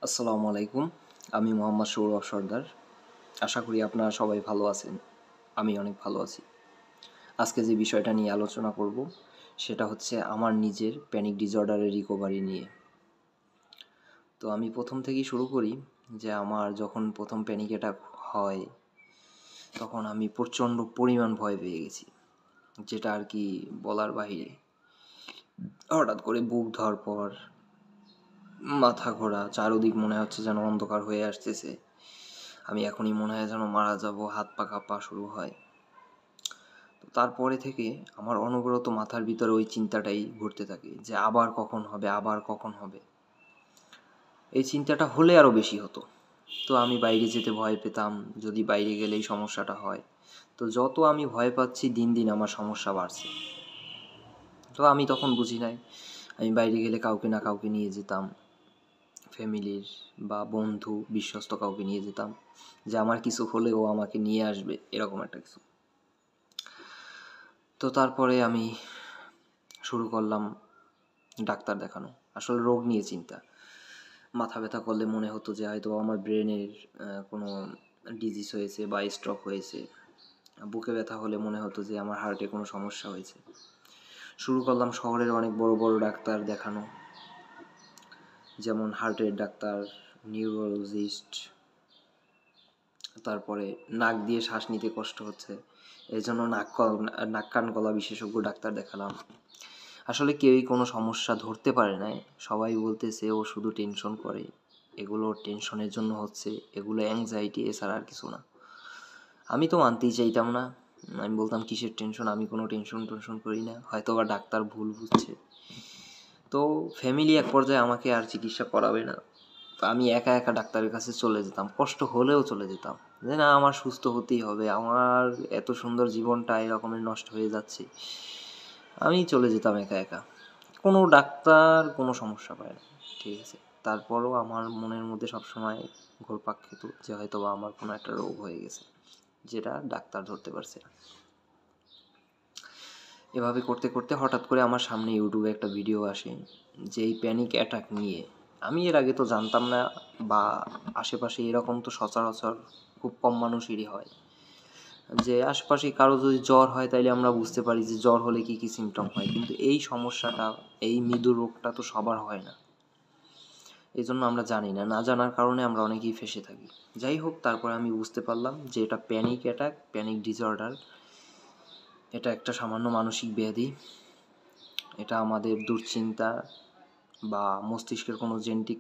আসসালামু আলাইকুম। আমি মোহাম্মদ সৌরভ সর্দার। আশা করি আপনারা সবাই ভালো আছেন। আমি অনেক ভালো আছি। আজকে যে বিষয়টা নিয়ে আলোচনা করব সেটা হচ্ছে আমার নিজের প্যানিক ডিসঅর্ডারের রিকভারি নিয়ে। তো আমি প্রথম থেকেই শুরু করি যে আমার যখন প্রথম প্যানিক অ্যাটাক হয় তখন আমি প্রচণ্ড পরিমাণ ভয় পেয়ে গেছি, যেটা আর কি বলার বাহিরে। হঠাৎ করে বুক ধড়ফড়, মাথা ঘোরা, চারদিক মনে হচ্ছে যেন অন্ধকার হয়ে আসতেছে। আমি এখনই মনে হয় যেন মারা যাব, হাত পা কাঁপা শুরু হয়। তো তারপরে থেকে আমার অনবরত মাথার ভিতরে ওই চিন্তাটাই ঘুরতে থাকে যে আবার কখন হবে, আবার কখন হবে। এই চিন্তাটা হলে আরও বেশি হতো। তো আমি বাইরে যেতে ভয় পেতাম, যদি বাইরে গেলে এই সমস্যাটা হয়। তো যত আমি ভয় পাচ্ছি দিন দিন আমার সমস্যা বাড়ছে। তো আমি তখন বুঝি নাই, আমি বাইরে গেলে কাউকে না কাউকে নিয়ে যেতাম, ফ্যামিলির বা বন্ধু বিশ্বস্ত কাউকে নিয়ে যেতাম, যে আমার কিছু হলে ও আমাকে নিয়ে আসবে, এরকম একটা কিছু। তো তারপরে আমি শুরু করলাম ডাক্তার দেখানো। আসলে রোগ নিয়ে চিন্তা। মাথা ব্যথা করলে মনে হতো যে হয়তো আমার ব্রেনের কোনো ডিজিজ হয়েছে বা স্ট্রোক হয়েছে। বুকে ব্যথা হলে মনে হতো যে আমার হার্টে কোনো সমস্যা হয়েছে। শুরু করলাম শহরের অনেক বড় বড় ডাক্তার দেখানো, যেমন হার্টের ডাক্তার, নিউরোলজিস্ট, তারপরে নাক দিয়ে শ্বাস নিতে কষ্ট হচ্ছে, এই জন্য নাক কান গলা বিশেষজ্ঞ ডাক্তার দেখালাম। আসলে কেউই কোনো সমস্যা ধরতে পারে না, সবাই বলতেছে ও শুধু টেনশন করে, এগুলো টেনশনের জন্য হচ্ছে, এগুলো অ্যাংজাইটি, এছাড়া আর কিছু না। আমি তো মানতেই চাইতাম না। আমি বলতাম কিসের টেনশন, আমি কোনো টেনশন করি না, হয়তো বা ডাক্তার ভুল বুঝছে। তো ফ্যামিলি এক পর্যায়ে আমাকে আর চিকিৎসা করাবে না, তো আমি একা একা ডাক্তারের কাছে চলে যেতাম, কষ্ট হলেও চলে যেতাম, যে না আমার সুস্থ হতেই হবে, আমার এত সুন্দর জীবনটা এরকমের নষ্ট হয়ে যাচ্ছে। আমি চলে যেতাম একা একা। কোনো ডাক্তার কোনো সমস্যা পায় না, ঠিক আছে। তারপরও আমার মনের মধ্যে সবসময় ঘুরপাক খেত যে হয়তো বা আমার কোনো একটা রোগ হয়ে গেছে, যেটা ডাক্তার ধরতে পারছে না। এভাবে করতে করতে হঠাৎ করে আমার সামনে ইউটিউবে একটা ভিডিও আসে যে এই প্যানিক অ্যাটাক নিয়ে। আমি এর আগে তো জানতাম না, বা আশেপাশে এরকম তো সচরাচর খুব কম মানুষেরই হয়, যে আশেপাশে কারো যদি জ্বর হয় তাইলে আমরা বুঝতে পারি যে জ্বর হলে কী কী সিমটম হয়, কিন্তু এই সমস্যাটা, এই মৃদু রোগটা তো সবার হয় না। এই জন্য আমরা জানি না, না জানার কারণে আমরা অনেকেই ফেঁসে থাকি। যাই হোক, তারপরে আমি বুঝতে পারলাম যে এটা প্যানিক অ্যাটাক, প্যানিক ডিসঅর্ডার। এটা একটা সামান্য মানসিক ব্যাধি। এটা আমাদের দুশ্চিন্তা বা মস্তিষ্কের কোনো জেনেটিক